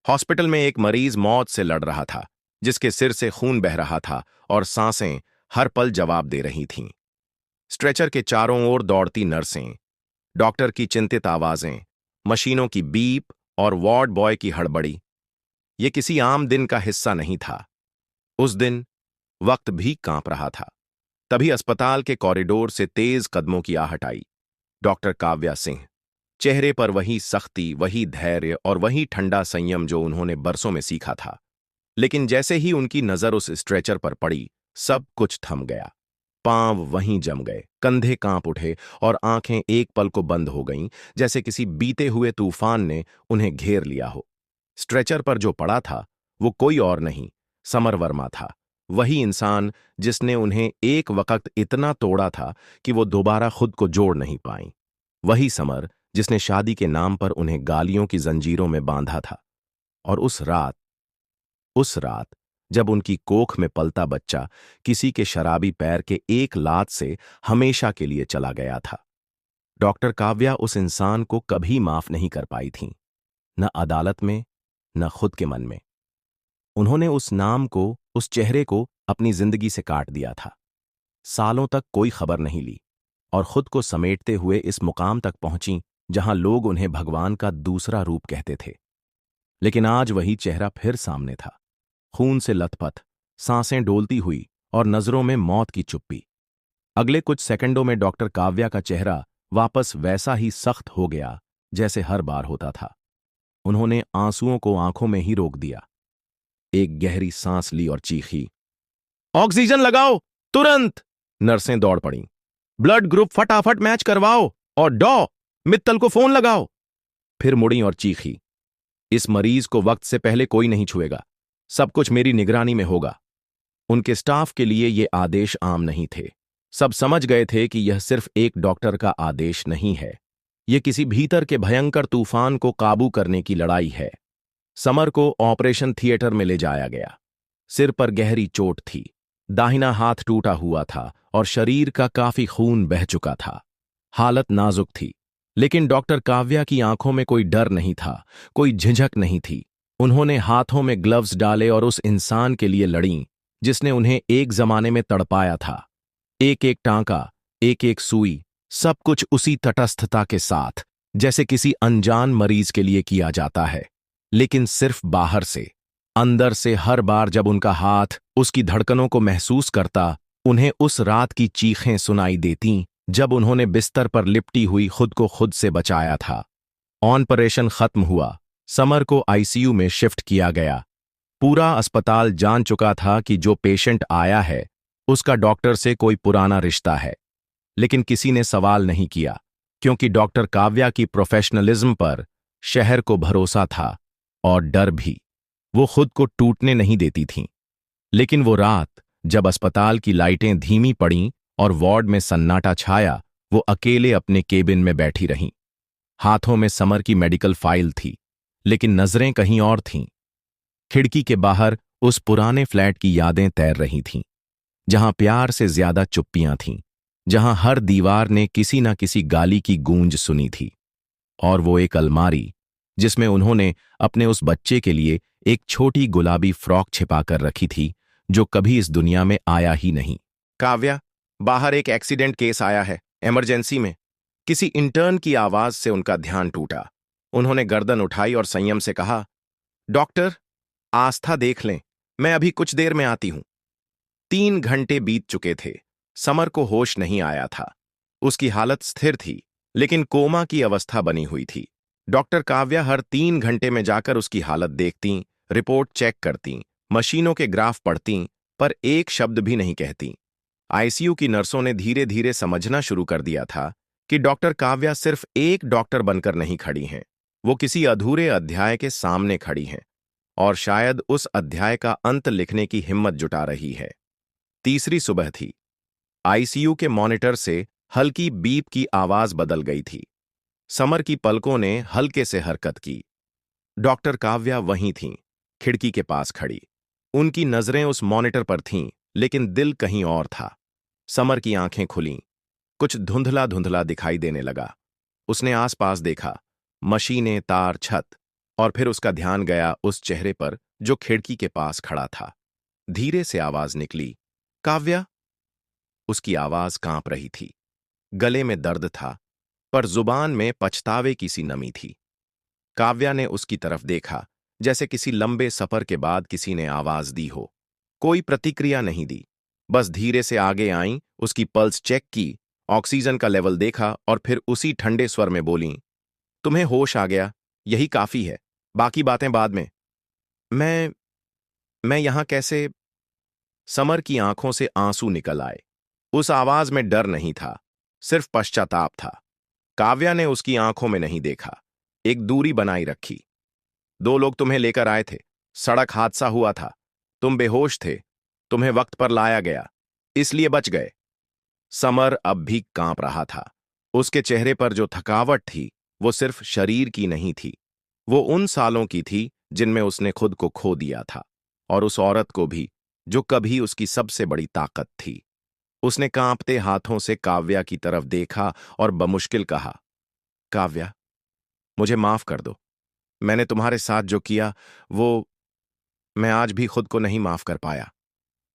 Hospital में एक मरीज मौत से लड़ रहा था, जिसके सिर से खून बह रहा था और सांसें हर पल जवाब दे रही थीं। स्ट्रेचर के चारों ओर दौड़ती नर्सें, डॉक्टर की चिंतित आवाजें, मशीनों की बीप और वार्ड बॉय की हड़बड़ी। ये किसी आम दिन का हिस्सा नहीं था। उस दिन वक्त भी कांप रहा था। तभी अस्पताल के कॉरिडोर से तेज कदमों की आहट आई। डॉक्टर काव्या सिंह, चेहरे पर वही सख्ती, वही धैर्य और वही ठंडा संयम जो उन्होंने बरसों में सीखा था। लेकिन जैसे ही उनकी नजर उस स्ट्रेचर पर पड़ी, सब कुछ थम गया। पांव वहीं जम गए, कंधे कांप उठे और आंखें एक पल को बंद हो गईं, जैसे किसी बीते हुए तूफान ने उन्हें घेर लिया हो। स्ट्रेचर पर जो पड़ा था वो कोई और नहीं, समर वर्मा था। वही इंसान जिसने उन्हें एक वक्त इतना तोड़ा था कि वो दोबारा खुद को जोड़ नहीं पाई। वही समर जिसने शादी के नाम पर उन्हें गालियों की जंजीरों में बांधा था। और उस रात जब उनकी कोख में पलता बच्चा किसी के शराबी पैर के एक लात से हमेशा के लिए चला गया था, डॉक्टर काव्या उस इंसान को कभी माफ नहीं कर पाई थीं, न अदालत में, न खुद के मन में। उन्होंने उस नाम को, उस चेहरे को अपनी जिंदगी से काट दिया था। सालों तक कोई खबर नहीं ली और खुद को समेटते हुए इस मुकाम तक पहुंची जहां लोग उन्हें भगवान का दूसरा रूप कहते थे। लेकिन आज वही चेहरा फिर सामने था, खून से लथपथ, सांसें डोलती हुई और नजरों में मौत की चुप्पी। अगले कुछ सेकंडों में डॉक्टर काव्या का चेहरा वापस वैसा ही सख्त हो गया जैसे हर बार होता था। उन्होंने आंसुओं को आंखों में ही रोक दिया, एक गहरी सांस ली और चीखी, ऑक्सीजन लगाओ तुरंत! नर्सें दौड़ पड़ीं। ब्लड ग्रुप फटाफट मैच करवाओ और मित्तल को फोन लगाओ। फिर मुड़ी और चीखी, इस मरीज को वक्त से पहले कोई नहीं छुएगा, सब कुछ मेरी निगरानी में होगा। उनके स्टाफ के लिए ये आदेश आम नहीं थे। सब समझ गए थे कि यह सिर्फ एक डॉक्टर का आदेश नहीं है, यह किसी भीतर के भयंकर तूफान को काबू करने की लड़ाई है। समर को ऑपरेशन थिएटर में ले जाया गया। सिर पर गहरी चोट थी, दाहिना हाथ टूटा हुआ था और शरीर का काफी खून बह चुका था। हालत नाजुक थी, लेकिन डॉक्टर काव्या की आंखों में कोई डर नहीं था, कोई झिझक नहीं थी। उन्होंने हाथों में ग्लव्स डाले और उस इंसान के लिए लड़ीं जिसने उन्हें एक जमाने में तड़पाया था। एक एक टांका, एक एक सुई, सब कुछ उसी तटस्थता के साथ जैसे किसी अनजान मरीज के लिए किया जाता है, लेकिन सिर्फ बाहर से। अंदर से हर बार जब उनका हाथ उसकी धड़कनों को महसूस करता, उन्हें उस रात की चीखें सुनाई देतीं जब उन्होंने बिस्तर पर लिपटी हुई खुद को खुद से बचाया था। ऑपरेशन खत्म हुआ, समर को आईसीयू में शिफ्ट किया गया। पूरा अस्पताल जान चुका था कि जो पेशेंट आया है उसका डॉक्टर से कोई पुराना रिश्ता है, लेकिन किसी ने सवाल नहीं किया, क्योंकि डॉक्टर काव्या की प्रोफेशनलिज्म पर शहर को भरोसा था और डर भी। वो खुद को टूटने नहीं देती थीं। लेकिन वो रात जब अस्पताल की लाइटें धीमी पड़ीं और वार्ड में सन्नाटा छाया, वो अकेले अपने केबिन में बैठी रहीं। हाथों में समर की मेडिकल फाइल थी, लेकिन नजरें कहीं और थीं। खिड़की के बाहर उस पुराने फ्लैट की यादें तैर रही थीं, जहां प्यार से ज्यादा चुप्पियां थीं, जहां हर दीवार ने किसी न किसी गाली की गूंज सुनी थी। और वो एक अलमारी जिसमें उन्होंने अपने उस बच्चे के लिए एक छोटी गुलाबी फ्रॉक छिपा कर रखी थी, जो कभी इस दुनिया में आया ही नहीं। काव्या, बाहर एक एक्सीडेंट केस आया है, इमरजेंसी में। किसी इंटर्न की आवाज से उनका ध्यान टूटा। उन्होंने गर्दन उठाई और संयम से कहा, डॉक्टर, आस्था देख लें, मैं अभी कुछ देर में आती हूं। 3 घंटे बीत चुके थे। समर को होश नहीं आया था। उसकी हालत स्थिर थी, लेकिन कोमा की अवस्था बनी हुई थी। डॉक्टर काव्या हर 3 घंटे में जाकर उसकी हालत देखतीं, रिपोर्ट चेक करतीं, मशीनों के ग्राफ पढ़तीं, पर एक शब्द भी नहीं कहतीं। आईसीयू की नर्सों ने धीरे धीरे समझना शुरू कर दिया था कि डॉक्टर काव्या सिर्फ एक डॉक्टर बनकर नहीं खड़ी हैं, वो किसी अधूरे अध्याय के सामने खड़ी हैं, और शायद उस अध्याय का अंत लिखने की हिम्मत जुटा रही है। तीसरी सुबह थी। आईसीयू के मॉनिटर से हल्की बीप की आवाज बदल गई थी। समर की पलकों ने हल्के से हरकत की। डॉक्टर काव्या वहीं थीं, खिड़की के पास खड़ी। उनकी नजरें उस मॉनिटर पर थीं, लेकिन दिल कहीं और था। समर की आंखें खुलीं, कुछ धुंधला धुंधला दिखाई देने लगा। उसने आसपास देखा, मशीनें, तार, छत, और फिर उसका ध्यान गया उस चेहरे पर जो खिड़की के पास खड़ा था। धीरे से आवाज निकली, काव्या। उसकी आवाज कांप रही थी, गले में दर्द था, पर जुबान में पछतावे की सी नमी थी। काव्या ने उसकी तरफ देखा, जैसे किसी लंबे सफर के बाद किसी ने आवाज दी हो। कोई प्रतिक्रिया नहीं दी, बस धीरे से आगे आईं, उसकी पल्स चेक की, ऑक्सीजन का लेवल देखा और फिर उसी ठंडे स्वर में बोलीं, तुम्हें होश आ गया, यही काफी है, बाकी बातें बाद में। मैं मैं यहां कैसे? समर की आंखों से आंसू निकल आए। उस आवाज में डर नहीं था, सिर्फ पश्चाताप था। काव्या ने उसकी आंखों में नहीं देखा, एक दूरी बनाई रखी। 2 लोग तुम्हें लेकर आए थे, सड़क हादसा हुआ था, तुम बेहोश थे, तुम्हें वक्त पर लाया गया, इसलिए बच गए। समर अब भी कांप रहा था। उसके चेहरे पर जो थकावट थी, वो सिर्फ शरीर की नहीं थी, वो उन सालों की थी जिनमें उसने खुद को खो दिया था, और उस औरत को भी, जो कभी उसकी सबसे बड़ी ताकत थी। उसने कांपते हाथों से काव्या की तरफ देखा और बमुश्किल कहा, काव्या, मुझे माफ कर दो। मैंने तुम्हारे साथ जो किया, वो मैं आज भी खुद को नहीं माफ कर पाया।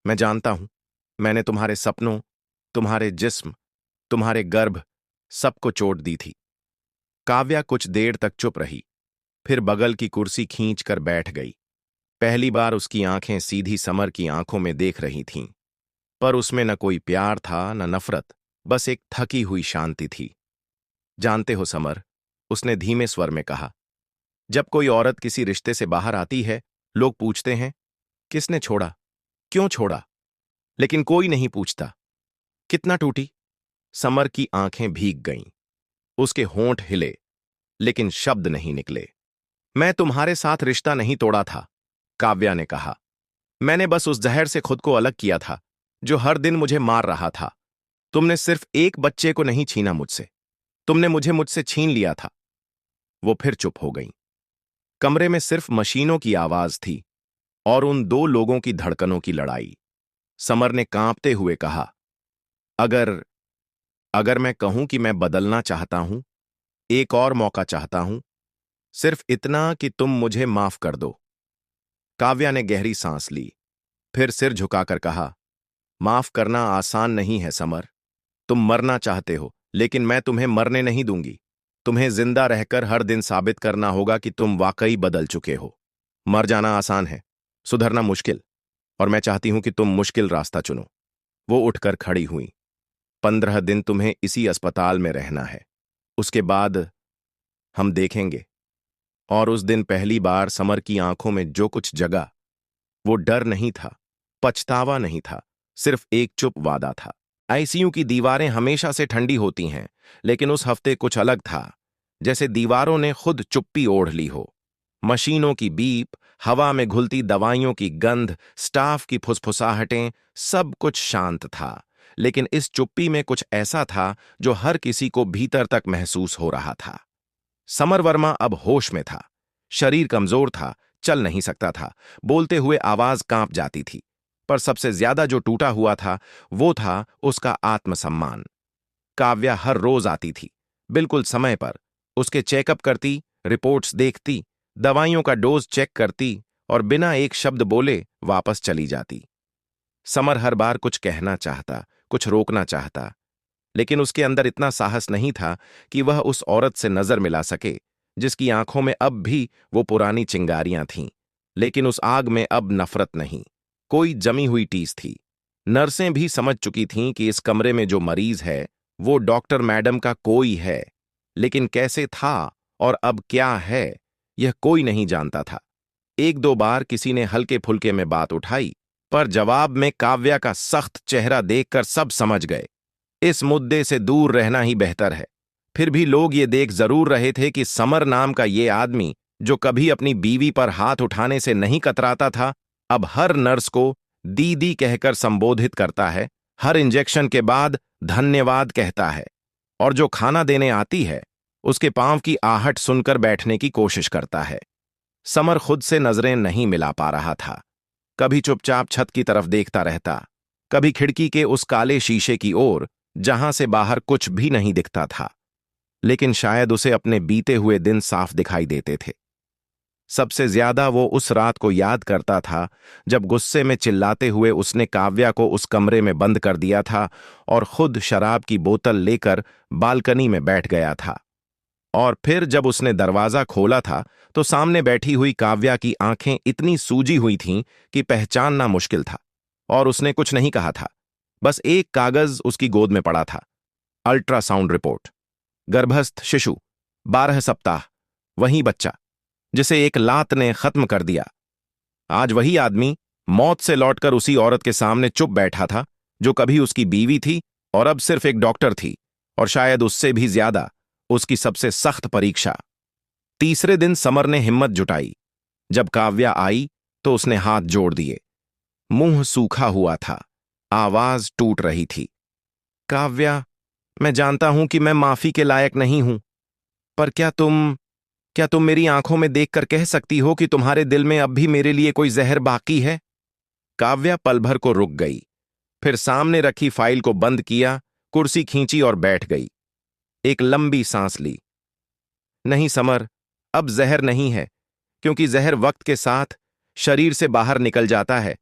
मैं जानता हूं, मैंने तुम्हारे सपनों, तुम्हारे जिस्म, तुम्हारे गर्भ, सबको चोट दी थी। काव्या कुछ देर तक चुप रही, फिर बगल की कुर्सी खींच कर बैठ गई। पहली बार उसकी आंखें सीधी समर की आंखों में देख रही थीं, पर उसमें न कोई प्यार था न नफरत, बस एक थकी हुई शांति थी। जानते हो समर, उसने धीमे स्वर में कहा, जब कोई औरत किसी रिश्ते से बाहर आती है, लोग पूछते हैं, किसने छोड़ा, क्यों छोड़ा? लेकिन कोई नहीं पूछता, कितना टूटी? समर की आंखें भीग गईं, उसके होंठ हिले, लेकिन शब्द नहीं निकले। मैं तुम्हारे साथ रिश्ता नहीं तोड़ा था, काव्या ने कहा। मैंने बस उस जहर से खुद को अलग किया था, जो हर दिन मुझे मार रहा था। तुमने सिर्फ एक बच्चे को नहीं छीना मुझसे, तुमने मुझे मुझसे छीन लिया था। वो फिर चुप हो गई। कमरे में सिर्फ मशीनों की आवाज थी और उन 2 लोगों की धड़कनों की लड़ाई। समर ने कांपते हुए कहा, अगर अगर मैं कहूं कि मैं बदलना चाहता हूं, एक और मौका चाहता हूं, सिर्फ इतना कि तुम मुझे माफ कर दो। काव्या ने गहरी सांस ली, फिर सिर झुकाकर कहा, माफ करना आसान नहीं है समर। तुम मरना चाहते हो, लेकिन मैं तुम्हें मरने नहीं दूंगी। तुम्हें जिंदा रहकर हर दिन साबित करना होगा कि तुम वाकई बदल चुके हो। मर जाना आसान है, सुधरना मुश्किल, और मैं चाहती हूं कि तुम मुश्किल रास्ता चुनो। वो उठकर खड़ी हुई। 15 दिन तुम्हें इसी अस्पताल में रहना है, उसके बाद हम देखेंगे। और उस दिन पहली बार समर की आंखों में जो कुछ जगा, वो डर नहीं था, पछतावा नहीं था, सिर्फ एक चुप वादा था। आईसीयू की दीवारें हमेशा से ठंडी होती हैं, लेकिन उस हफ्ते कुछ अलग था, जैसे दीवारों ने खुद चुप्पी ओढ़ ली हो। मशीनों की बीप, हवा में घुलती दवाइयों की गंध, स्टाफ की फुसफुसाहटें, सब कुछ शांत था। लेकिन इस चुप्पी में कुछ ऐसा था जो हर किसी को भीतर तक महसूस हो रहा था। समर वर्मा अब होश में था, शरीर कमजोर था, चल नहीं सकता था, बोलते हुए आवाज कांप जाती थी। पर सबसे ज्यादा जो टूटा हुआ था, वो था उसका आत्मसम्मान। काव्या हर रोज आती थी, बिल्कुल समय पर, उसके चेकअप करती, रिपोर्ट्स देखती, दवाइयों का डोज चेक करती और बिना एक शब्द बोले वापस चली जाती। समर हर बार कुछ कहना चाहता, कुछ रोकना चाहता, लेकिन उसके अंदर इतना साहस नहीं था कि वह उस औरत से नजर मिला सके, जिसकी आंखों में अब भी वो पुरानी चिंगारियां थीं। लेकिन उस आग में अब नफरत नहीं, कोई जमी हुई टीस थी। नर्सें भी समझ चुकी थीं कि इस कमरे में जो मरीज है, वो डॉक्टर मैडम का कोई है, लेकिन कैसे था और अब क्या है, यह कोई नहीं जानता था। 1-2 बार किसी ने हल्के फुल्के में बात उठाई, पर जवाब में काव्या का सख्त चेहरा देखकर सब समझ गए, इस मुद्दे से दूर रहना ही बेहतर है। फिर भी लोग ये देख जरूर रहे थे कि समर नाम का ये आदमी, जो कभी अपनी बीवी पर हाथ उठाने से नहीं कतराता था, अब हर नर्स को दीदी कहकर संबोधित करता है, हर इंजेक्शन के बाद धन्यवाद कहता है, और जो खाना देने आती है, उसके पांव की आहट सुनकर बैठने की कोशिश करता है। समर खुद से नजरें नहीं मिला पा रहा था। कभी चुपचाप छत की तरफ देखता रहता, कभी खिड़की के उस काले शीशे की ओर जहां से बाहर कुछ भी नहीं दिखता था, लेकिन शायद उसे अपने बीते हुए दिन साफ दिखाई देते थे। सबसे ज्यादा वो उस रात को याद करता था जब गुस्से में चिल्लाते हुए उसने काव्या को उस कमरे में बंद कर दिया था और खुद शराब की बोतल लेकर बालकनी में बैठ गया था। और फिर जब उसने दरवाजा खोला था तो सामने बैठी हुई काव्या की आंखें इतनी सूजी हुई थीं कि पहचानना मुश्किल था। और उसने कुछ नहीं कहा था, बस एक कागज उसकी गोद में पड़ा था। Ultrasound report. गर्भस्थ शिशु, 12 सप्ताह, वही बच्चा जिसे एक लात ने खत्म कर दिया। आज वही आदमी मौत से लौटकर उसी औरत के सामने चुप बैठा था जो कभी उसकी बीवी थी और अब सिर्फ एक डॉक्टर थी, और शायद उससे भी ज्यादा उसकी सबसे सख्त परीक्षा। तीसरे दिन समर ने हिम्मत जुटाई। जब काव्या आई तो उसने हाथ जोड़ दिए। मुंह सूखा हुआ था, आवाज टूट रही थी। काव्या, मैं जानता हूं कि मैं माफी के लायक नहीं हूं, पर क्या तुम मेरी आंखों में देखकर कह सकती हो कि तुम्हारे दिल में अब भी मेरे लिए कोई जहर बाकी है? काव्या पल भर को रुक गई, फिर सामने रखी फाइल को बंद किया, कुर्सी खींची और बैठ गई। एक लंबी सांस ली। नहीं समर, अब जहर नहीं है, क्योंकि जहर वक्त के साथ शरीर से बाहर निकल जाता है।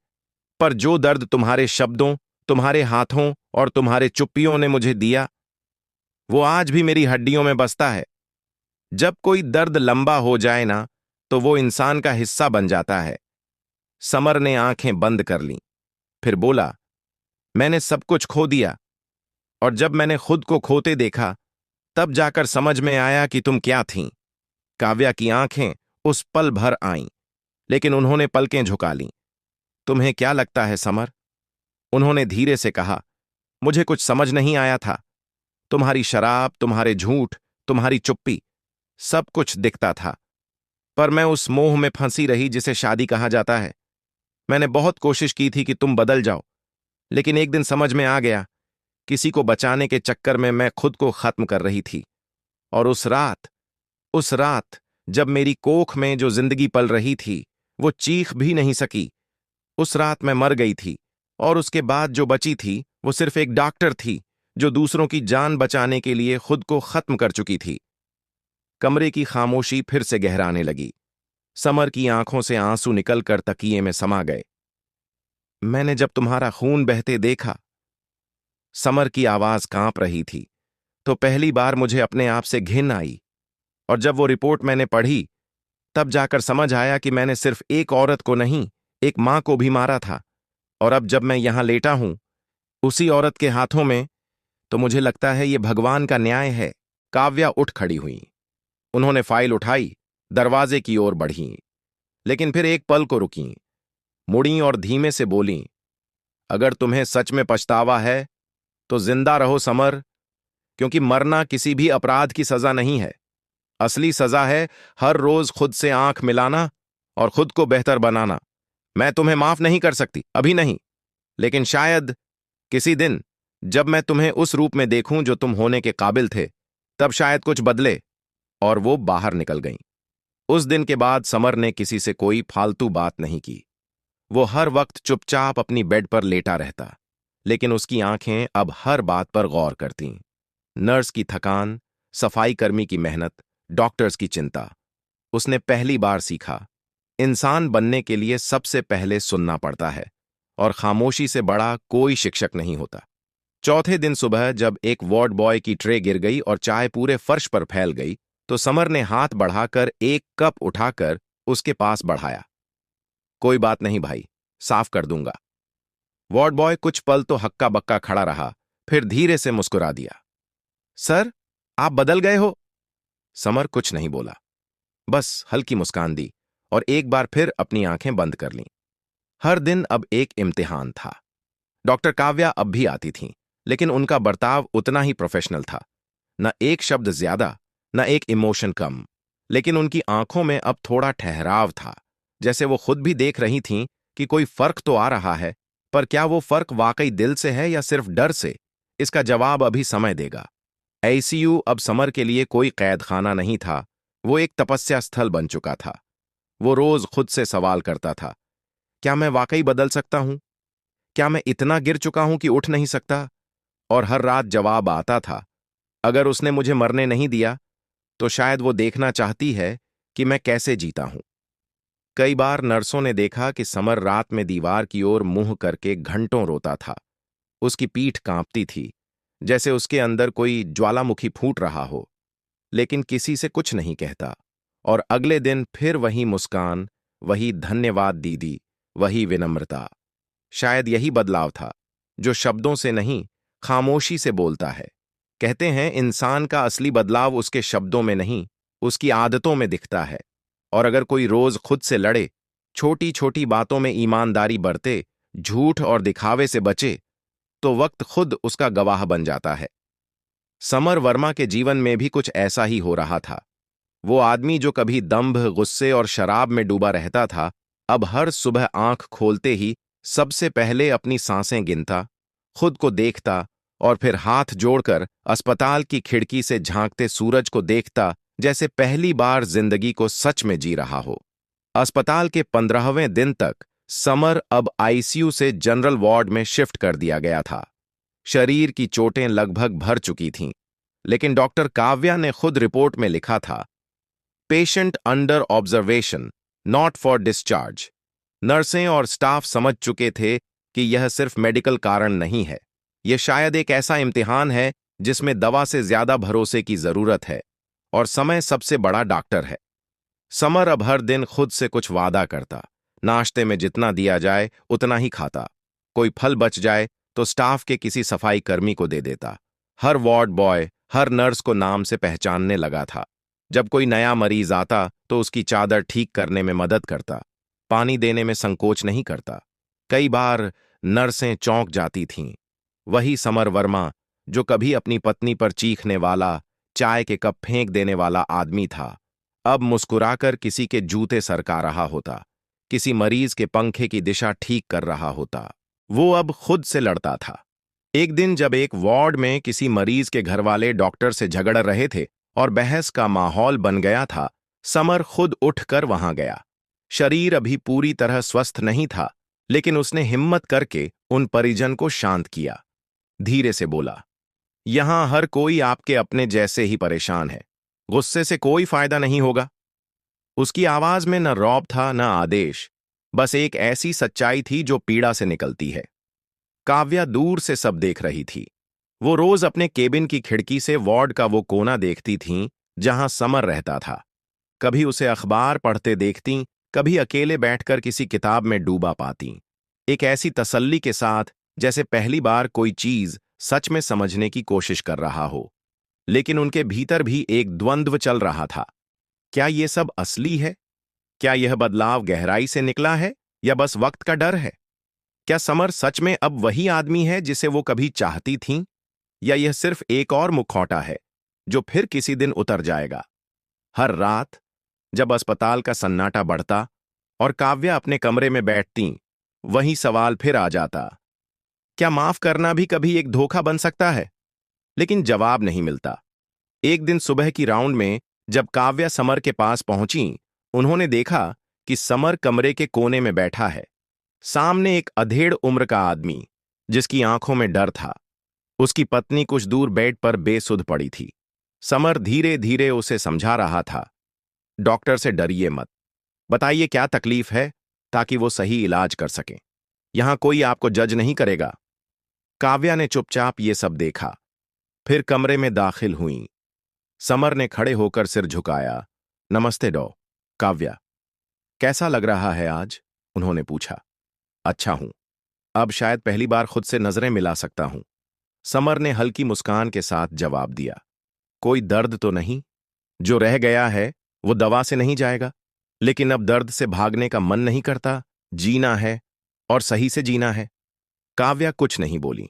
पर जो दर्द तुम्हारे शब्दों, तुम्हारे हाथों और तुम्हारे चुप्पियों ने मुझे दिया, वो आज भी मेरी हड्डियों में बसता है। जब कोई दर्द लंबा हो जाए ना, तो वो इंसान का हिस्सा बन जाता है। समर ने आंखें बंद कर लीं, फिर बोला, मैंने सब कुछ खो दिया, और जब मैंने खुद को खोते देखा तब जाकर समझ में आया कि तुम क्या थीं। काव्या की आंखें उस पल भर आईं, लेकिन उन्होंने पलकें झुका लीं। तुम्हें क्या लगता है समर? उन्होंने धीरे से कहा, मुझे कुछ समझ नहीं आया था। तुम्हारी शराब, तुम्हारे झूठ, तुम्हारी चुप्पी, सब कुछ दिखता था, पर मैं उस मोह में फंसी रही जिसे शादी कहा जाता है। मैंने बहुत कोशिश की थी कि तुम बदल जाओ, लेकिन एक दिन समझ में आ गया, किसी को बचाने के चक्कर में मैं खुद को खत्म कर रही थी। और उस रात जब मेरी कोख में जो जिंदगी पल रही थी वो चीख भी नहीं सकी, उस रात मैं मर गई थी, और उसके बाद जो बची थी वो सिर्फ एक डॉक्टर थी जो दूसरों की जान बचाने के लिए खुद को खत्म कर चुकी थी। कमरे की खामोशी फिर से गहराने लगी। समर की आंखों से आंसू निकलकर तकिए में समा गए। मैंने जब तुम्हारा खून बहते देखा, समर की आवाज कांप रही थी, तो पहली बार मुझे अपने आप से घिन आई। और जब वो रिपोर्ट मैंने पढ़ी, तब जाकर समझ आया कि मैंने सिर्फ एक औरत को नहीं, एक मां को भी मारा था। और अब जब मैं यहां लेटा हूं उसी औरत के हाथों में, तो मुझे लगता है ये भगवान का न्याय है। काव्या उठ खड़ी हुई। उन्होंने फाइल उठाई, दरवाजे की ओर बढ़ी, लेकिन फिर एक पल को रुकीं, मुड़ीं और धीमे से बोलीं, अगर तुम्हें सच में पछतावा है तो जिंदा रहो समर, क्योंकि मरना किसी भी अपराध की सजा नहीं है। असली सजा है हर रोज खुद से आंख मिलाना और खुद को बेहतर बनाना। मैं तुम्हें माफ नहीं कर सकती, अभी नहीं, लेकिन शायद किसी दिन जब मैं तुम्हें उस रूप में देखूं जो तुम होने के काबिल थे, तब शायद कुछ बदले। और वो बाहर निकल गईं। उस दिन के बाद समर ने किसी से कोई फालतू बात नहीं की। वो हर वक्त चुपचाप अपनी बेड पर लेटा रहता, लेकिन उसकी आंखें अब हर बात पर गौर करतीं। नर्स की थकान, सफाई कर्मी की मेहनत, डॉक्टर्स की चिंता। उसने पहली बार सीखा, इंसान बनने के लिए सबसे पहले सुनना पड़ता है, और खामोशी से बड़ा कोई शिक्षक नहीं होता। चौथे दिन सुबह जब एक वार्ड बॉय की ट्रे गिर गई और चाय पूरे फर्श पर फैल गई, तो समर ने हाथ बढ़ाकर एक कप उठाकर उसके पास बढ़ाया। कोई बात नहीं भाई, साफ कर दूंगा। वार्ड बॉय कुछ पल तो हक्का बक्का खड़ा रहा, फिर धीरे से मुस्कुरा दिया। सर, आप बदल गए हो। समर कुछ नहीं बोला, बस हल्की मुस्कान दी और एक बार फिर अपनी आंखें बंद कर लीं। हर दिन अब एक इम्तिहान था। डॉक्टर काव्या अब भी आती थीं, लेकिन उनका बर्ताव उतना ही प्रोफेशनल था। न एक शब्द ज्यादा, न एक इमोशन कम, लेकिन उनकी आंखों में अब थोड़ा ठहराव था, जैसे वो खुद भी देख रही थीं कि कोई फर्क तो आ रहा है, पर क्या वो फर्क वाकई दिल से है या सिर्फ डर से, इसका जवाब अभी समय देगा। आईसीयू अब समर के लिए कोई कैद खाना नहीं था, वो एक तपस्या स्थल बन चुका था। वो रोज खुद से सवाल करता था, क्या मैं वाकई बदल सकता हूं? क्या मैं इतना गिर चुका हूं कि उठ नहीं सकता? और हर रात जवाब आता था, अगर उसने मुझे मरने नहीं दिया तो शायद वो देखना चाहती है कि मैं कैसे जीता हूं। कई बार नर्सों ने देखा कि समर रात में दीवार की ओर मुंह करके घंटों रोता था। उसकी पीठ कांपती थी, जैसे उसके अंदर कोई ज्वालामुखी फूट रहा हो, लेकिन किसी से कुछ नहीं कहता। और अगले दिन फिर वही मुस्कान, वही धन्यवाद दीदी, वही विनम्रता। शायद यही बदलाव था, जो शब्दों से नहीं, खामोशी से बोलता है। कहते हैं इंसान का असली बदलाव उसके शब्दों में नहीं, उसकी आदतों में दिखता है। और अगर कोई रोज खुद से लड़े, छोटी छोटी बातों में ईमानदारी बरते, झूठ और दिखावे से बचे, तो वक्त खुद उसका गवाह बन जाता है। समर वर्मा के जीवन में भी कुछ ऐसा ही हो रहा था। वो आदमी जो कभी दंभ, गुस्से और शराब में डूबा रहता था, अब हर सुबह आंख खोलते ही सबसे पहले अपनी सांसें गिनता, खुद को देखता और फिर हाथ जोड़कर अस्पताल की खिड़की से झांकते सूरज को देखता, जैसे पहली बार जिंदगी को सच में जी रहा हो। अस्पताल के 15वें दिन तक समर अब आईसीयू से जनरल वार्ड में शिफ्ट कर दिया गया था। शरीर की चोटें लगभग भर चुकी थीं, लेकिन डॉक्टर काव्या ने खुद रिपोर्ट में लिखा था, patient under observation, not for discharge. नर्सें और स्टाफ समझ चुके थे कि यह सिर्फ मेडिकल कारण नहीं है, यह शायद एक ऐसा इम्तिहान है जिसमें दवा से ज्यादा भरोसे की जरूरत है, और समय सबसे बड़ा डॉक्टर है। समर अब हर दिन खुद से कुछ वादा करता, नाश्ते में जितना दिया जाए उतना ही खाता। कोई फल बच जाए तो स्टाफ के किसी सफाई कर्मी को दे देता। हर वार्ड बॉय, हर नर्स को नाम से पहचानने लगा था। जब कोई नया मरीज आता तो उसकी चादर ठीक करने में मदद करता, पानी देने में संकोच नहीं करता। कई बार नर्सें चौंक जाती थीं। वही समर वर्मा, जो कभी अपनी पत्नी पर चीखने वाला, चाय के कप फेंक देने वाला आदमी था, अब मुस्कुराकर किसी के जूते सरका रहा होता, किसी मरीज के पंखे की दिशा ठीक कर रहा होता। वो अब खुद से लड़ता था। एक दिन जब एक वार्ड में किसी मरीज के घरवाले डॉक्टर से झगड़ रहे थे और बहस का माहौल बन गया था, समर खुद उठकर वहां गया। शरीर अभी पूरी तरह स्वस्थ नहीं था, लेकिन उसने हिम्मत करके उन परिजन को शांत किया। धीरे से बोला, यहां हर कोई आपके अपने जैसे ही परेशान है, गुस्से से कोई फायदा नहीं होगा। उसकी आवाज में न रौब था न आदेश, बस एक ऐसी सच्चाई थी जो पीड़ा से निकलती है। काव्या दूर से सब देख रही थी। वो रोज अपने केबिन की खिड़की से वार्ड का वो कोना देखती थीं जहां समर रहता था। कभी उसे अखबार पढ़ते देखती, कभी अकेले बैठकर किसी किताब में डूबा पाती, एक ऐसी तसल्ली के साथ जैसे पहली बार कोई चीज सच में समझने की कोशिश कर रहा हो। लेकिन उनके भीतर भी एक द्वंद्व चल रहा था। क्या ये सब असली है? क्या यह बदलाव गहराई से निकला है या बस वक्त का डर है? क्या समर सच में अब वही आदमी है जिसे वो कभी चाहती थीं, या यह सिर्फ एक और मुखौटा है जो फिर किसी दिन उतर जाएगा? हर रात जब अस्पताल का सन्नाटा बढ़ता और काव्या अपने कमरे में बैठती, वही सवाल फिर आ जाता, क्या माफ करना भी कभी एक धोखा बन सकता है? लेकिन जवाब नहीं मिलता। एक दिन सुबह की राउंड में जब काव्या समर के पास पहुंची, उन्होंने देखा कि समर कमरे के कोने में बैठा है। सामने एक अधेड़ उम्र का आदमी, जिसकी आंखों में डर था। उसकी पत्नी कुछ दूर बेड पर बेसुध पड़ी थी। समर धीरे धीरे उसे समझा रहा था, डॉक्टर से डरिए मत, बताइए क्या तकलीफ है, ताकि वो सही इलाज कर सकें। यहां कोई आपको जज नहीं करेगा। काव्या ने चुपचाप ये सब देखा, फिर कमरे में दाखिल हुई। समर ने खड़े होकर सिर झुकाया। नमस्ते काव्या, कैसा लग रहा है आज? उन्होंने पूछा। अच्छा हूं, अब शायद पहली बार खुद से नजरें मिला सकता हूं। समर ने हल्की मुस्कान के साथ जवाब दिया। कोई दर्द तो नहीं? जो रह गया है वो दवा से नहीं जाएगा, लेकिन अब दर्द से भागने का मन नहीं करता, जीना है और सही से जीना है। काव्या कुछ नहीं बोली।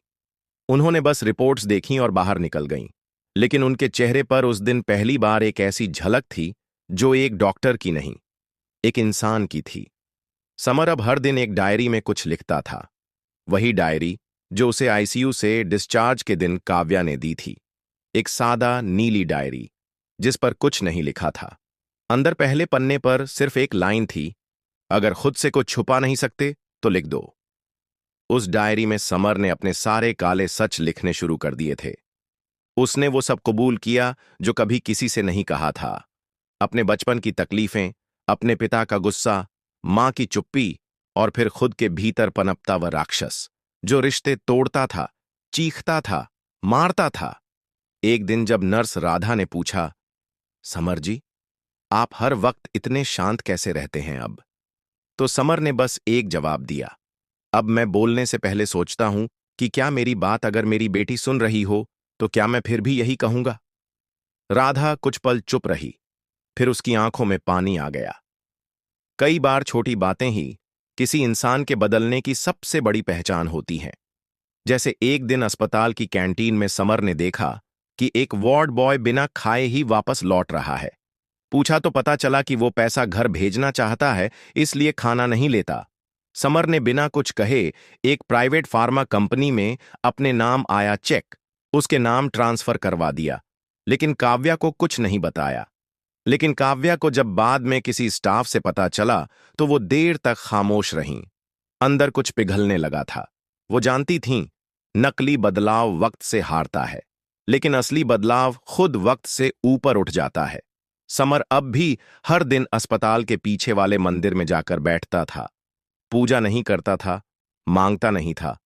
उन्होंने बस रिपोर्ट्स देखीं और बाहर निकल गईं, लेकिन उनके चेहरे पर उस दिन पहली बार एक ऐसी झलक थी जो एक डॉक्टर की नहीं, एक इंसान की थी। समर अब हर दिन एक डायरी में कुछ लिखता था, वही डायरी जो उसे आईसीयू से डिस्चार्ज के दिन काव्या ने दी थी। एक सादा नीली डायरी जिस पर कुछ नहीं लिखा था। अंदर पहले पन्ने पर सिर्फ एक लाइन थी, अगर खुद से कुछ छुपा नहीं सकते तो लिख दो। उस डायरी में समर ने अपने सारे काले सच लिखने शुरू कर दिए थे। उसने वो सब कबूल किया जो कभी किसी से नहीं कहा था। अपने बचपन की तकलीफें, अपने पिता का गुस्सा, मां की चुप्पी और फिर खुद के भीतर पनपता वह राक्षस जो रिश्ते तोड़ता था, चीखता था, मारता था। एक दिन जब नर्स राधा ने पूछा, समर जी, आप हर वक्त इतने शांत कैसे रहते हैं अब? तो समर ने बस एक जवाब दिया, अब मैं बोलने से पहले सोचता हूं कि क्या मेरी बात अगर मेरी बेटी सुन रही हो तो क्या मैं फिर भी यही कहूंगा? राधा कुछ पल चुप रही, फिर उसकी आंखों में पानी आ गया। कई बार छोटी बातें ही किसी इंसान के बदलने की सबसे बड़ी पहचान होती हैं। जैसे एक दिन अस्पताल की कैंटीन में समर ने देखा कि एक वार्ड बॉय बिना खाए ही वापस लौट रहा है। पूछा तो पता चला कि वो पैसा घर भेजना चाहता है, इसलिए खाना नहीं लेता। समर ने बिना कुछ कहे एक प्राइवेट फार्मा कंपनी में अपने नाम आया चेक उसके नाम ट्रांसफर करवा दिया, लेकिन काव्या को कुछ नहीं बताया। लेकिन काव्या को जब बाद में किसी स्टाफ से पता चला तो वो देर तक खामोश रहीं। अंदर कुछ पिघलने लगा था। वो जानती थीं, नकली बदलाव वक्त से हारता है, लेकिन असली बदलाव खुद वक्त से ऊपर उठ जाता है। समर अब भी हर दिन अस्पताल के पीछे वाले मंदिर में जाकर बैठता था। पूजा नहीं करता था, मांगता नहीं था,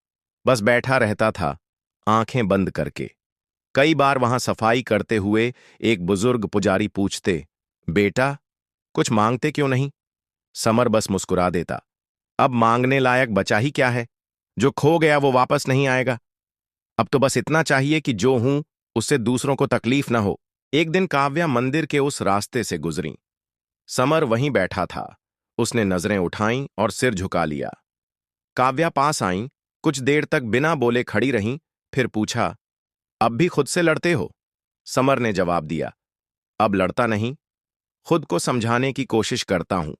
बस बैठा रहता था, आंखें बंद करके। कई बार वहां सफाई करते हुए एक बुजुर्ग पुजारी पूछते, बेटा, कुछ मांगते क्यों नहीं? समर बस मुस्कुरा देता, अब मांगने लायक बचा ही क्या है? जो खो गया वो वापस नहीं आएगा। अब तो बस इतना चाहिए कि जो हूं उससे दूसरों को तकलीफ ना हो। एक दिन काव्या मंदिर के उस रास्ते से गुजरी। समर वहीं बैठा था। उसने नजरें उठाईं और सिर झुका लिया। काव्या पास आईं, कुछ देर तक बिना बोले खड़ी रहीं, फिर पूछा, अब भी खुद से लड़ते हो? समर ने जवाब दिया, अब लड़ता नहीं, खुद को समझाने की कोशिश करता हूं।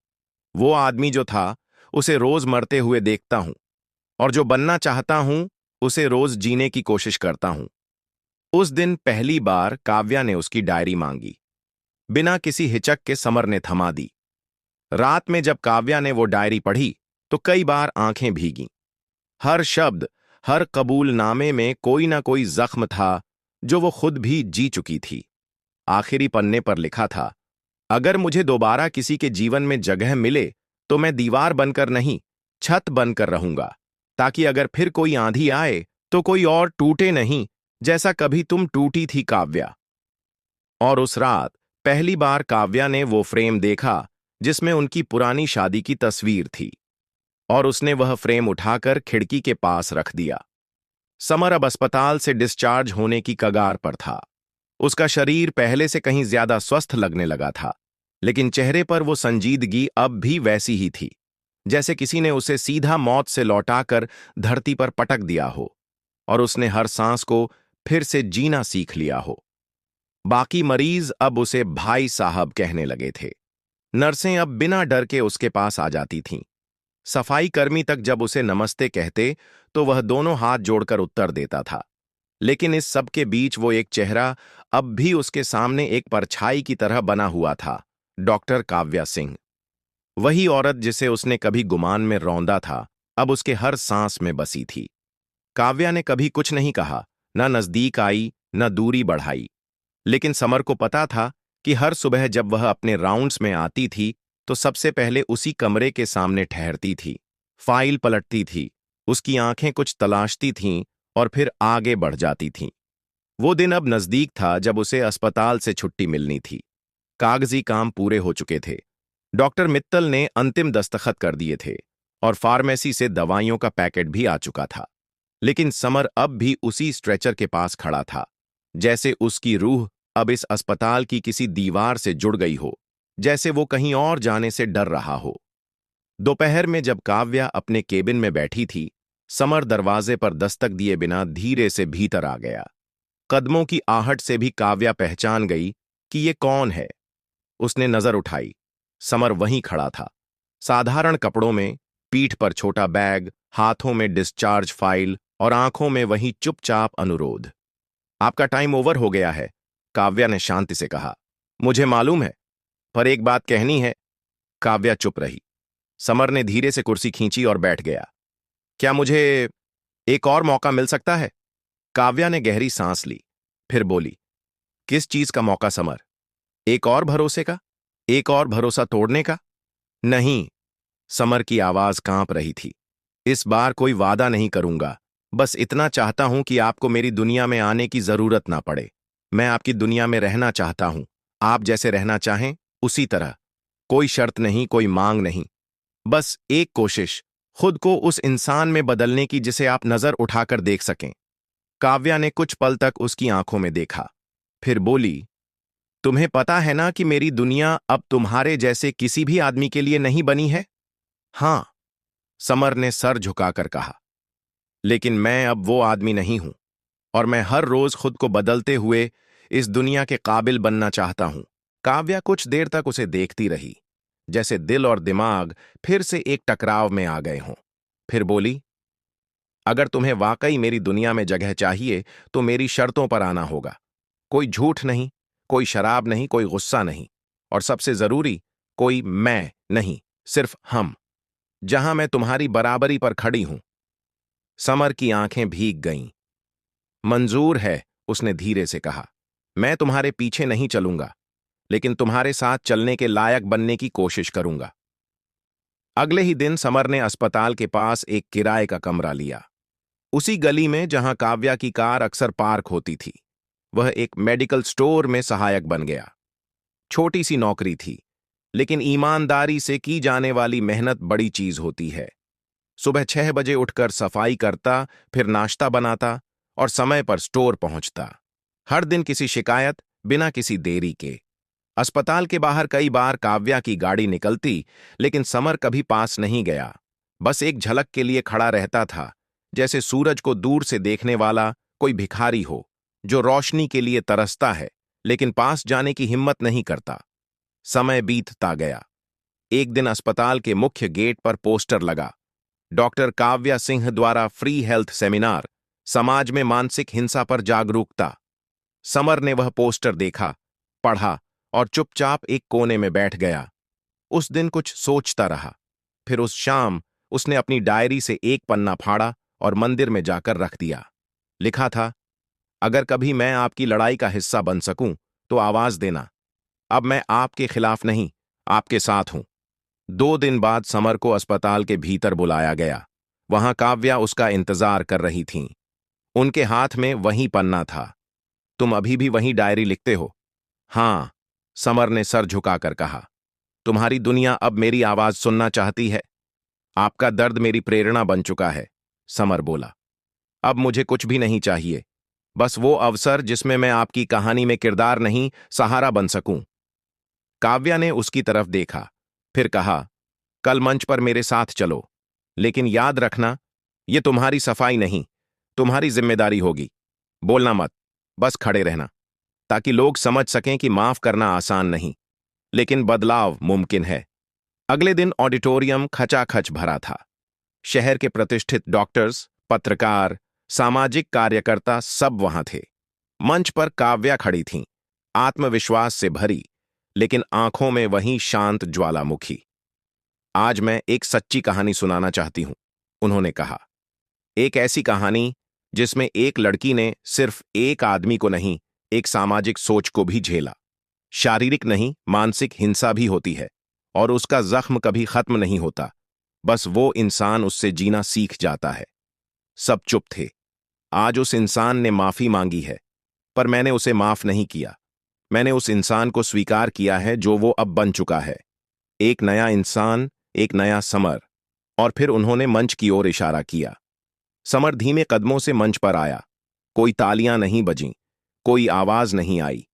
वो आदमी जो था उसे रोज मरते हुए देखता हूं, और जो बनना चाहता हूं उसे रोज जीने की कोशिश करता हूं। उस दिन पहली बार काव्या ने उसकी डायरी मांगी। बिना किसी हिचक के समर ने थमा दी। रात में जब काव्या ने वो डायरी पढ़ी तो कई बार आंखें भीगीं। हर शब्द, हर कबूलनामे में कोई ना कोई जख्म था जो वो खुद भी जी चुकी थी। आखिरी पन्ने पर लिखा था, अगर मुझे दोबारा किसी के जीवन में जगह मिले तो मैं दीवार बनकर नहीं, छत बनकर रहूंगा, ताकि अगर फिर कोई आंधी आए तो कोई और टूटे नहीं जैसा कभी तुम टूटी थी काव्या। और उस रात पहली बार काव्या ने वो फ्रेम देखा जिसमें उनकी पुरानी शादी की तस्वीर थी, और उसने वह फ्रेम उठाकर खिड़की के पास रख दिया। समर अब अस्पताल से डिस्चार्ज होने की कगार पर था। उसका शरीर पहले से कहीं ज्यादा स्वस्थ लगने लगा था, लेकिन चेहरे पर वो संजीदगी अब भी वैसी ही थी, जैसे किसी ने उसे सीधा मौत से लौटाकर धरती पर पटक दिया हो और उसने हर सांस को फिर से जीना सीख लिया हो। बाकी मरीज अब उसे भाई साहब कहने लगे थे। नर्सें अब बिना डर के उसके पास आ जाती थीं। सफाई कर्मी तक जब उसे नमस्ते कहते तो वह दोनों हाथ जोड़कर उत्तर देता था। लेकिन इस सब के बीच वो एक चेहरा अब भी उसके सामने एक परछाई की तरह बना हुआ था, डॉक्टर काव्या सिंह। वही औरत जिसे उसने कभी गुमान में रौंदा था, अब उसके हर सांस में बसी थी। काव्या ने कभी कुछ नहीं कहा, न नजदीक आई, न दूरी बढ़ाई। लेकिन समर को पता था कि हर सुबह जब वह अपने राउंड्स में आती थी तो सबसे पहले उसी कमरे के सामने ठहरती थी, फाइल पलटती थी, उसकी आंखें कुछ तलाशती थीं और फिर आगे बढ़ जाती थीं। वो दिन अब नजदीक था जब उसे अस्पताल से छुट्टी मिलनी थी। कागजी काम पूरे हो चुके थे। डॉक्टर मित्तल ने अंतिम दस्तखत कर दिए थे और फार्मेसी से दवाइयों का पैकेट भी आ चुका था। लेकिन समर अब भी उसी स्ट्रेचर के पास खड़ा था, जैसे उसकी रूह अब इस अस्पताल की किसी दीवार से जुड़ गई हो, जैसे वो कहीं और जाने से डर रहा हो। दोपहर में जब काव्या अपने केबिन में बैठी थी, समर दरवाजे पर दस्तक दिए बिना धीरे से भीतर आ गया। कदमों की आहट से भी काव्या पहचान गई कि ये कौन है। उसने नजर उठाई। समर वहीं खड़ा था, साधारण कपड़ों में, पीठ पर छोटा बैग, हाथों में डिस्चार्ज फाइल और आंखों में वही चुपचाप अनुरोध। आपका टाइम ओवर हो गया है, काव्या ने शांति से कहा। मुझे मालूम है, पर एक बात कहनी है। काव्या चुप रही। समर ने धीरे से कुर्सी खींची और बैठ गया। क्या मुझे एक और मौका मिल सकता है? काव्या ने गहरी सांस ली, फिर बोली, किस चीज का मौका समर? एक और भरोसे का? एक और भरोसा तोड़ने का? नहीं, समर की आवाज कांप रही थी। इस बार कोई वादा नहीं करूंगा। बस इतना चाहता हूं कि आपको मेरी दुनिया में आने की जरूरत ना पड़े। मैं आपकी दुनिया में रहना चाहता हूं, आप जैसे रहना चाहें उसी तरह। कोई शर्त नहीं, कोई मांग नहीं। बस एक कोशिश, खुद को उस इंसान में बदलने की जिसे आप नजर उठाकर देख सकें। काव्या ने कुछ पल तक उसकी आंखों में देखा, फिर बोली, तुम्हें पता है ना कि मेरी दुनिया अब तुम्हारे जैसे किसी भी आदमी के लिए नहीं बनी है? हां, समर ने सर झुकाकर कहा। लेकिन मैं अब वो आदमी नहीं हूं, और मैं हर रोज खुद को बदलते हुए इस दुनिया के काबिल बनना चाहता हूं। काव्या कुछ देर तक उसे देखती रही, जैसे दिल और दिमाग फिर से एक टकराव में आ गए हों। फिर बोली, अगर तुम्हें वाकई मेरी दुनिया में जगह चाहिए तो मेरी शर्तों पर आना होगा। कोई झूठ नहीं, कोई शराब नहीं, कोई गुस्सा नहीं, और सबसे जरूरी, कोई मैं नहीं, सिर्फ हम। जहां मैं तुम्हारी बराबरी पर खड़ी हूं। समर की आंखें भीग गईं। मंजूर है, उसने धीरे से कहा। मैं तुम्हारे पीछे नहीं चलूंगा, लेकिन तुम्हारे साथ चलने के लायक बनने की कोशिश करूंगा। अगले ही दिन समर ने अस्पताल के पास एक किराए का कमरा लिया, उसी गली में जहां काव्या की कार अक्सर पार्क होती थी। वह एक मेडिकल स्टोर में सहायक बन गया। छोटी सी नौकरी थी, लेकिन ईमानदारी से की जाने वाली मेहनत बड़ी चीज होती है। सुबह 6 बजे उठकर सफाई करता, फिर नाश्ता बनाता और समय पर स्टोर पहुंचता। हर दिन किसी शिकायत, बिना किसी देरी के। अस्पताल के बाहर कई बार काव्या की गाड़ी निकलती, लेकिन समर कभी पास नहीं गया। बस एक झलक के लिए खड़ा रहता था, जैसे सूरज को दूर से देखने वाला कोई भिखारी हो, जो रोशनी के लिए तरसता है लेकिन पास जाने की हिम्मत नहीं करता। समय बीतता गया। एक दिन अस्पताल के मुख्य गेट पर पोस्टर लगा, डॉक्टर काव्या सिंह द्वारा फ्री हेल्थ सेमिनार, समाज में मानसिक हिंसा पर जागरूकता। समर ने वह पोस्टर देखा, पढ़ा और चुपचाप एक कोने में बैठ गया। उस दिन कुछ सोचता रहा। फिर उस शाम उसने अपनी डायरी से एक पन्ना फाड़ा और मंदिर में जाकर रख दिया। लिखा था, अगर कभी मैं आपकी लड़ाई का हिस्सा बन सकूं तो आवाज देना। अब मैं आपके खिलाफ नहीं, आपके साथ हूं। 2 दिन बाद समर को अस्पताल के भीतर बुलाया गया। वहां काव्या उसका इंतजार कर रही थीं। उनके हाथ में वही पन्ना था। तुम अभी भी वही डायरी लिखते हो? हां, समर ने सर झुकाकर कहा। तुम्हारी दुनिया अब मेरी आवाज सुनना चाहती है। आपका दर्द मेरी प्रेरणा बन चुका है, समर बोला। अब मुझे कुछ भी नहीं चाहिए, बस वो अवसर जिसमें मैं आपकी कहानी में किरदार नहीं, सहारा बन सकूं। काव्या ने उसकी तरफ देखा, फिर कहा, कल मंच पर मेरे साथ चलो, लेकिन याद रखना, ये तुम्हारी सफाई नहीं, तुम्हारी जिम्मेदारी होगी। बोलना मत, बस खड़े रहना, ताकि लोग समझ सकें कि माफ करना आसान नहीं, लेकिन बदलाव मुमकिन है। अगले दिन ऑडिटोरियम खचाखच भरा था। शहर के प्रतिष्ठित डॉक्टर्स, पत्रकार, सामाजिक कार्यकर्ता सब वहां थे। मंच पर काव्या खड़ी थीं, आत्मविश्वास से भरी, लेकिन आंखों में वही शांत ज्वालामुखी। आज मैं एक सच्ची कहानी सुनाना चाहती हूं, उन्होंने कहा। एक ऐसी कहानी जिसमें एक लड़की ने सिर्फ एक आदमी को नहीं, एक सामाजिक सोच को भी झेला। शारीरिक नहीं, मानसिक हिंसा भी होती है, और उसका जख्म कभी खत्म नहीं होता, बस वो इंसान उससे जीना सीख जाता है। सब चुप थे। आज उस इंसान ने माफी मांगी है, पर मैंने उसे माफ नहीं किया। मैंने उस इंसान को स्वीकार किया है जो वो अब बन चुका है। एक नया इंसान, एक नया समर। और फिर उन्होंने मंच की ओर इशारा किया। समर धीमे कदमों से मंच पर आया। कोई तालियां नहीं बजीं, कोई आवाज नहीं आई,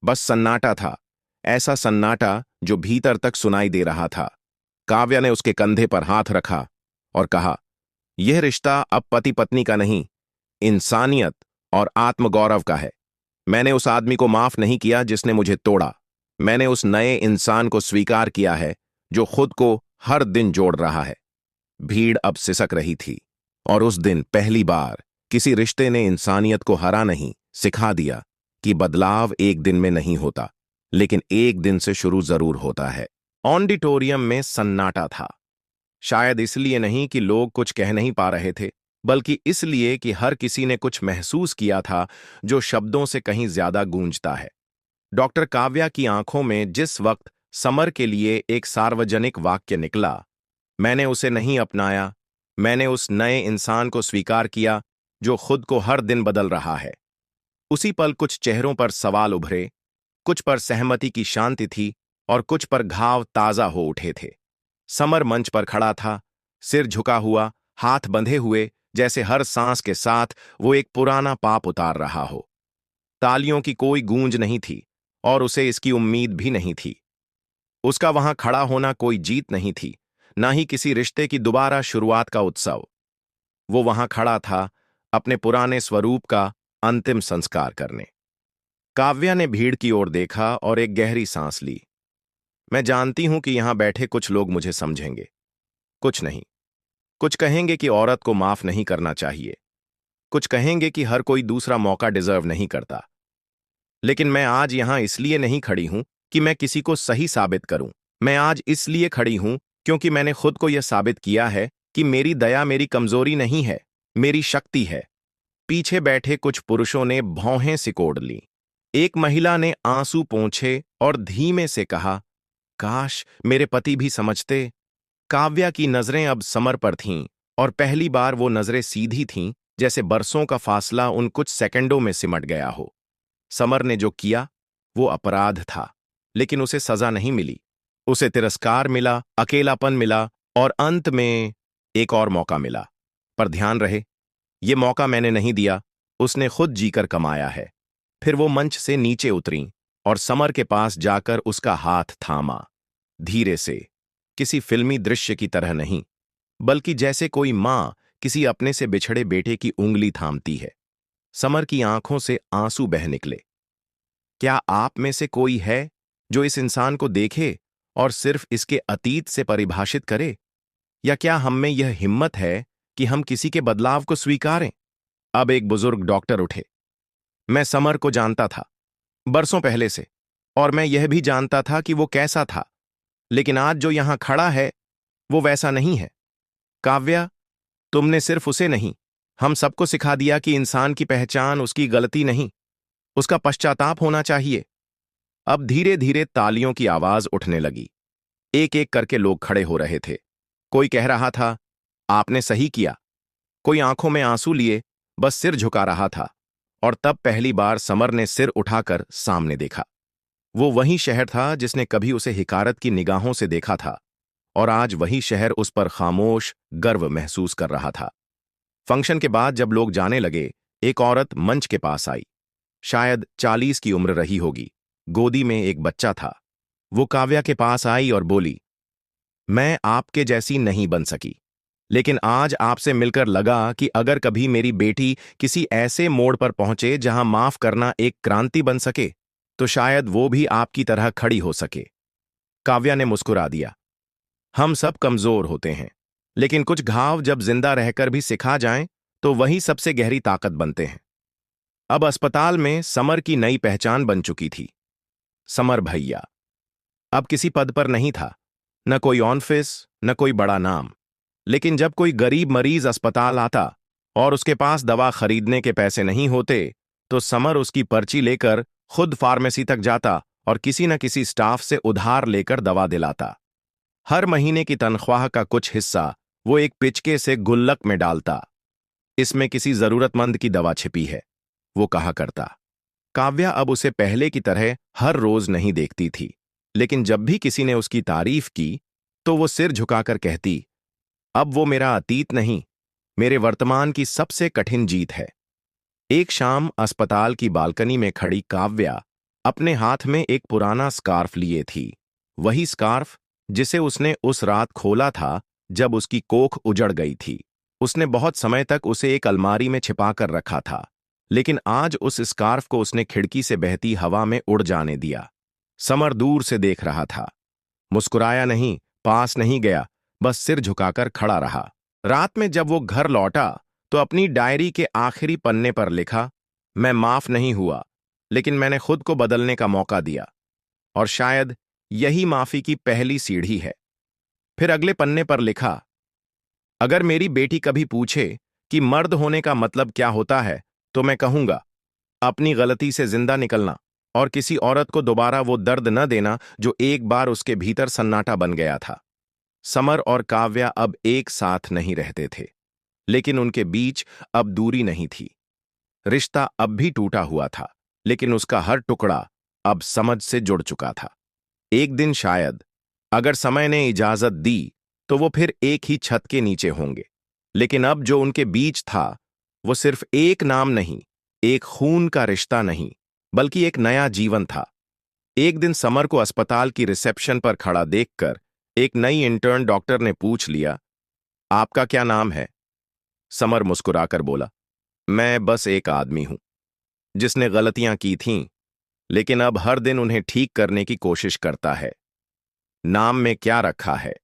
बस सन्नाटा था, ऐसा सन्नाटा जो भीतर तक सुनाई दे रहा था। काव्या ने उसके कंधे पर हाथ रखा और कहा, यह रिश्ता अब पति पत्नी का नहीं, इंसानियत और आत्मगौरव का है। मैंने उस आदमी को माफ नहीं किया जिसने मुझे तोड़ा। मैंने उस नए इंसान को स्वीकार किया है जो खुद को हर दिन जोड़ रहा है। भीड़ अब सिसक रही थी, और उस दिन पहली बार किसी रिश्ते ने इंसानियत को हरा नहीं, सिखा दिया कि बदलाव एक दिन में नहीं होता, लेकिन एक दिन से शुरू जरूर होता है। ऑडिटोरियम में सन्नाटा था, शायद इसलिए नहीं कि लोग कुछ कह नहीं पा रहे थे, बल्कि इसलिए कि हर किसी ने कुछ महसूस किया था जो शब्दों से कहीं ज्यादा गूंजता है। डॉक्टर काव्या की आंखों में जिस वक्त समर के लिए एक सार्वजनिक वाक्य निकला, मैंने उसे नहीं अपनाया। मैंने उस नए इंसान को स्वीकार किया जो खुद को हर दिन बदल रहा है। उसी पल कुछ चेहरों पर सवाल उभरे, कुछ पर सहमति की शांति थी और कुछ पर घाव ताजा हो उठे थे। समर मंच पर खड़ा था, सिर झुका हुआ, हाथ बंधे हुए, जैसे हर सांस के साथ वो एक पुराना पाप उतार रहा हो। तालियों की कोई गूंज नहीं थी और उसे इसकी उम्मीद भी नहीं थी। उसका वहां खड़ा होना कोई जीत नहीं थी, ना ही किसी रिश्ते की दोबारा शुरुआत का उत्सव। वो वहां खड़ा था अपने पुराने स्वरूप का अंतिम संस्कार करने। काव्या ने भीड़ की ओर देखा और एक गहरी सांस ली। मैं जानती हूं कि यहां बैठे कुछ लोग मुझे समझेंगे, कुछ नहीं। कुछ कहेंगे कि औरत को माफ नहीं करना चाहिए, कुछ कहेंगे कि हर कोई दूसरा मौका डिजर्व नहीं करता। लेकिन मैं आज यहां इसलिए नहीं खड़ी हूं कि मैं किसी को सही साबित करूं। मैं आज इसलिए खड़ी हूं क्योंकि मैंने खुद को यह साबित किया है कि मेरी दया मेरी कमजोरी नहीं है, मेरी शक्ति है। पीछे बैठे कुछ पुरुषों ने भौहें सिकोड़ ली। एक महिला ने आंसू पोंछे और धीमे से कहा, काश मेरे पति भी समझते। काव्या की नजरें अब समर पर थीं और पहली बार वो नजरें सीधी थीं, जैसे बरसों का फासला उन कुछ सेकंडों में सिमट गया हो। समर ने जो किया वो अपराध था, लेकिन उसे सजा नहीं मिली। उसे तिरस्कार मिला, अकेलापन मिला और अंत में एक और मौका मिला। पर ध्यान रहे, ये मौका मैंने नहीं दिया, उसने खुद जीकर कमाया है। फिर वो मंच से नीचे उतरी और समर के पास जाकर उसका हाथ थामा, धीरे से, किसी फिल्मी दृश्य की तरह नहीं, बल्कि जैसे कोई मां किसी अपने से बिछड़े बेटे की उंगली थामती है। समर की आंखों से आंसू बह निकले। क्या आप में से कोई है जो इस इंसान को देखे और सिर्फ इसके अतीत से परिभाषित करे? या क्या हम में यह हिम्मत है कि हम किसी के बदलाव को स्वीकारें? अब एक बुजुर्ग डॉक्टर उठे। मैं समर को जानता था, बरसों पहले से, और मैं यह भी जानता था कि वो कैसा था। लेकिन आज जो यहां खड़ा है वो वैसा नहीं है। काव्या, तुमने सिर्फ उसे नहीं, हम सबको सिखा दिया कि इंसान की पहचान उसकी गलती नहीं, उसका पश्चाताप होना चाहिए। अब धीरे धीरे तालियों की आवाज उठने लगी। एक एक करके लोग खड़े हो रहे थे। कोई कह रहा था, आपने सही किया। कोई आंखों में आंसू लिए बस सिर झुका रहा था। और तब पहली बार समर ने सिर उठाकर सामने देखा। वो वही शहर था जिसने कभी उसे हिकारत की निगाहों से देखा था, और आज वही शहर उस पर खामोश गर्व महसूस कर रहा था। फंक्शन के बाद जब लोग जाने लगे, एक औरत मंच के पास आई। शायद 40 की उम्र रही होगी, गोदी में एक बच्चा था। वो काव्या के पास आई और बोली, मैं आपके जैसी नहीं बन सकी, लेकिन आज आपसे मिलकर लगा कि अगर कभी मेरी बेटी किसी ऐसे मोड़ पर पहुंचे जहां माफ करना एक क्रांति बन सके, तो शायद वो भी आपकी तरह खड़ी हो सके। काव्या ने मुस्कुरा दिया। हम सब कमजोर होते हैं, लेकिन कुछ घाव जब जिंदा रहकर भी सिखा जाएं, तो वही सबसे गहरी ताकत बनते हैं। अब अस्पताल में समर की नई पहचान बन चुकी थी। समर भैया अब किसी पद पर नहीं था, न कोई ऑफिस, न कोई बड़ा नाम। लेकिन जब कोई गरीब मरीज अस्पताल आता और उसके पास दवा खरीदने के पैसे नहीं होते, तो समर उसकी पर्ची लेकर खुद फार्मेसी तक जाता और किसी न किसी स्टाफ से उधार लेकर दवा दिलाता। हर महीने की तनख्वाह का कुछ हिस्सा वो एक पिचके से गुल्लक में डालता। इसमें किसी जरूरतमंद की दवा छिपी है, वो कहा करता। काव्या अब उसे पहले की तरह हर रोज नहीं देखती थी, लेकिन जब भी किसी ने उसकी तारीफ की, तो वो सिर झुकाकर कहती, अब वो मेरा अतीत नहीं, मेरे वर्तमान की सबसे कठिन जीत है। एक शाम अस्पताल की बालकनी में खड़ी काव्या अपने हाथ में एक पुराना स्कार्फ लिए थी। वही स्कार्फ जिसे उसने उस रात खोला था जब उसकी कोख उजड़ गई थी। उसने बहुत समय तक उसे एक अलमारी में छिपाकर रखा था, लेकिन आज उस स्कार्फ को उसने खिड़की से बहती हवा में उड़ जाने दिया। समर दूर से देख रहा था, मुस्कुराया नहीं, पास नहीं गया, बस सिर झुकाकर खड़ा रहा। रात में जब वो घर लौटा तो अपनी डायरी के आखिरी पन्ने पर लिखा, मैं माफ नहीं हुआ, लेकिन मैंने खुद को बदलने का मौका दिया, और शायद यही माफी की पहली सीढ़ी है। फिर अगले पन्ने पर लिखा, अगर मेरी बेटी कभी पूछे कि मर्द होने का मतलब क्या होता है, तो मैं कहूंगा, अपनी गलती से जिंदा निकलना और किसी औरत को दोबारा वो दर्द न देना जो एक बार उसके भीतर सन्नाटा बन गया था। समर और काव्या अब एक साथ नहीं रहते थे, लेकिन उनके बीच अब दूरी नहीं थी। रिश्ता अब भी टूटा हुआ था, लेकिन उसका हर टुकड़ा अब समझ से जुड़ चुका था। एक दिन शायद, अगर समय ने इजाजत दी, तो वो फिर एक ही छत के नीचे होंगे। लेकिन अब जो उनके बीच था, वो सिर्फ एक नाम नहीं, एक खून का रिश्ता नहीं, बल्कि एक नया जीवन था। एक दिन समर को अस्पताल की रिसेप्शन पर खड़ा देखकर एक नई इंटर्न डॉक्टर ने पूछ लिया, आपका क्या नाम है? समर मुस्कुराकर बोला, मैं बस एक आदमी हूं, जिसने गलतियां की थीं, लेकिन अब हर दिन उन्हें ठीक करने की कोशिश करता है। नाम में क्या रखा है?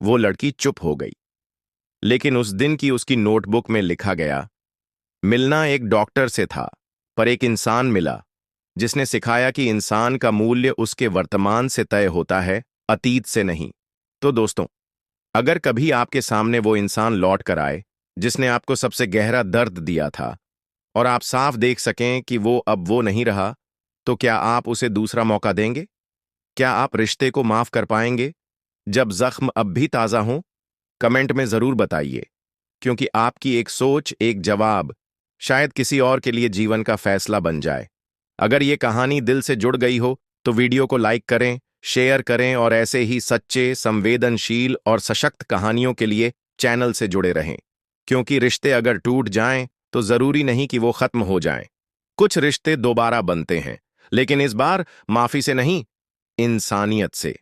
वो लड़की चुप हो गई, लेकिन उस दिन की उसकी नोटबुक में लिखा गया, मिलना एक डॉक्टर से था, पर एक इंसान मिला, जिसने सिखाया कि इंसान का मूल्य उसके वर्तमान से तय होता है, अतीत से नहीं। तो दोस्तों, अगर कभी आपके सामने वो इंसान लौट कर आए, जिसने आपको सबसे गहरा दर्द दिया था, और आप साफ देख सकें कि वो अब वो नहीं रहा, तो क्या आप उसे दूसरा मौका देंगे? क्या आप रिश्ते को माफ कर पाएंगे, जब जख्म अब भी ताजा हो? कमेंट में जरूर बताइए, क्योंकि आपकी एक सोच, एक जवाब, शायद किसी और के लिए जीवन का फैसला बन जाए। अगर ये कहानी दिल से जुड़ गई हो, तो वीडियो को लाइक करें, शेयर करें और ऐसे ही सच्चे, संवेदनशील और सशक्त कहानियों के लिए चैनल से जुड़े रहें। क्योंकि रिश्ते अगर टूट जाएं, तो जरूरी नहीं कि वो खत्म हो जाएं। कुछ रिश्ते दोबारा बनते हैं, लेकिन इस बार माफी से नहीं, इंसानियत से।